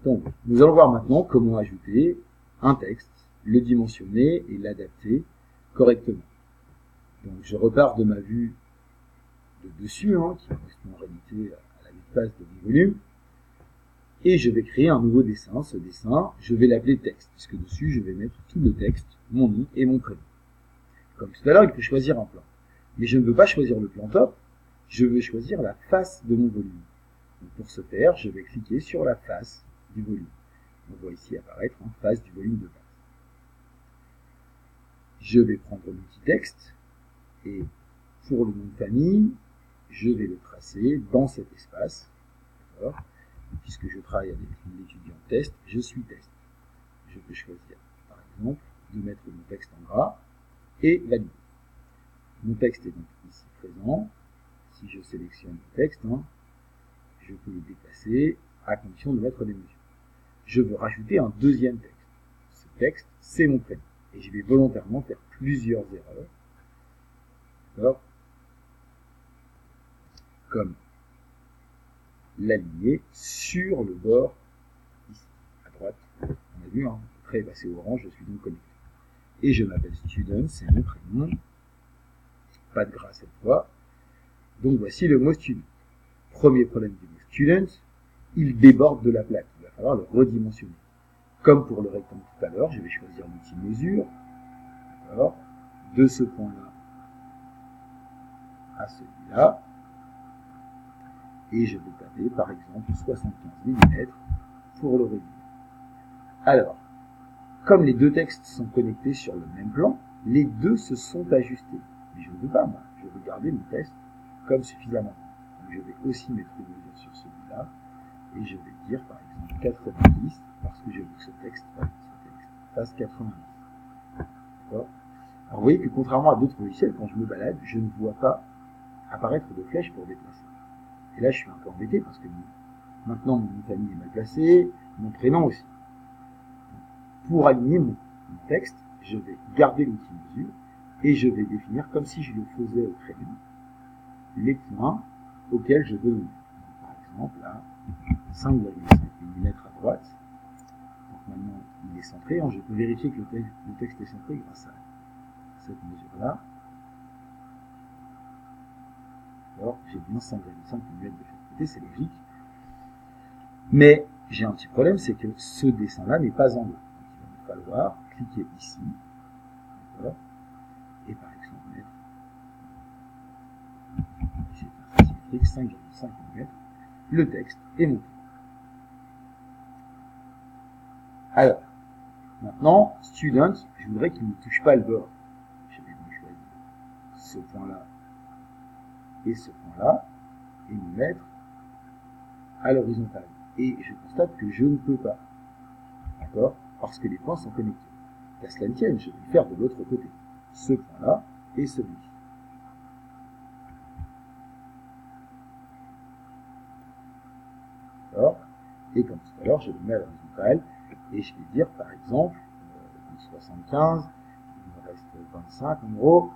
Donc, nous allons voir maintenant comment ajouter un texte, le dimensionner et l'adapter correctement. Donc, je repars de ma vue de dessus, qui correspond en réalité à la vue de face de mon volume, et je vais créer un nouveau dessin. Ce dessin, je vais l'appeler texte, puisque dessus, je vais mettre tout le texte, mon nom et mon prénom. Comme tout à l'heure, il faut choisir un plan. Mais je ne veux pas choisir le plan top, je veux choisir la face de mon volume. Donc, pour ce faire, je vais cliquer sur la face du volume. On voit ici apparaître en face du volume de base. Je vais prendre l'outil texte et pour le nom de famille, je vais le tracer dans cet espace. D'accord ? Puisque je travaille avec l'étudiant test, je suis test. Je peux choisir, par exemple, de mettre mon texte en gras et valider. Mon texte est donc ici présent. Si je sélectionne le texte, je peux le déplacer à condition de mettre des mesures. Je veux rajouter un deuxième texte. Ce texte, c'est mon prénom. Et je vais volontairement faire plusieurs erreurs. D'accord ? Comme l'aligner sur le bord, ici, à droite. On a vu, le trait est passé orange, je suis donc connecté. Et je m'appelle Student, c'est mon prénom. Pas de gras cette fois. Donc voici le mot Student. Premier problème du mot Student, il déborde de la plaque. Il va falloir le redimensionner. Comme pour le rectangle tout à l'heure, je vais choisir l'outil mesure. D'accord ? De ce point-là à celui-là. Et je vais taper par exemple 75 mm pour le réduire. Alors, comme les deux textes sont connectés sur le même plan, les deux se sont ajustés. Mais je ne veux pas, moi. Je veux garder mon texte comme suffisamment. Donc je vais aussi mettre une mesure sur celui-là. Et je vais dire par exemple 90 parce que je veux que ce texte fasse 90. D'accord ? Alors vous voyez que contrairement à d'autres logiciels, quand je me balade, je ne vois pas apparaître de flèches pour déplacer. Et là, je suis un peu embêté parce que maintenant, mon famille est mal placé, mon prénom aussi. Pour aligner mon texte, je vais garder l'outil mesure et je vais définir, comme si je le faisais au crayon, les points auxquels je veux venir. Par exemple, là, 5,5 mm à droite. Donc maintenant, il est centré. Je peux vérifier que le texte est centré grâce à cette mesure-là. Alors, j'ai bien 5,5 mm de chaque côté, c'est logique. Mais j'ai un petit problème, c'est que ce dessin-là n'est pas en bleu. Donc, il va me falloir cliquer ici. D'accord ? Et par exemple, mettre symétrique 5,5 mm, le texte est monté. Alors, maintenant, Student, je voudrais qu'il ne touche pas le bord. Je vais donc choisir ce point-là et ce point-là, et me mettre à l'horizontale. Et je constate que je ne peux pas. D'accord ? Parce que les points sont connectés. Qu'à cela ne tienne, je vais le faire de l'autre côté. Ce point-là et celui-ci. D'accord ? Et comme tout à l'heure, je le mets à l'horizontale, et je vais dire, par exemple, 75, il me reste 25 en gros,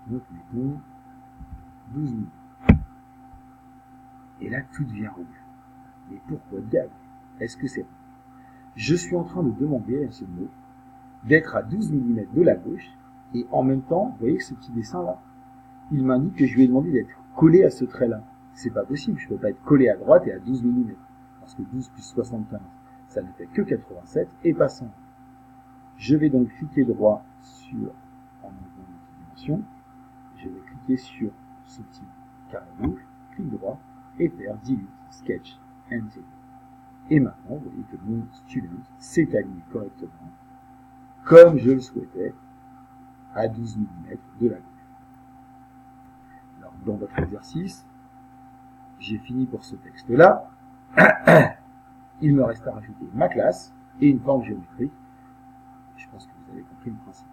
donc mettons 12 000. Et là, tout devient rouge. Mais pourquoi diable est-ce que c'est rouge ? Je suis en train de demander à ce mot d'être à 12 mm de la gauche, et en même temps, vous voyez ce petit dessin-là, il m'indique que je lui ai demandé d'être collé à ce trait-là. C'est pas possible, je ne peux pas être collé à droite et à 12 mm, parce que 12 plus 75, ça ne fait que 87 et pas 100. Je vais donc cliquer droit sur, en enlevant la dimension, je vais cliquer sur ce petit carré rouge, clic droit, et faire Delete, Sketch, Enter. Et maintenant, vous voyez que mon student s'est aligné correctement, comme je le souhaitais, à 12 mm de la gauche. Alors, dans votre exercice, j'ai fini pour ce texte-là. Il me reste à rajouter ma classe et une forme géométrique. Je pense que vous avez compris le principe.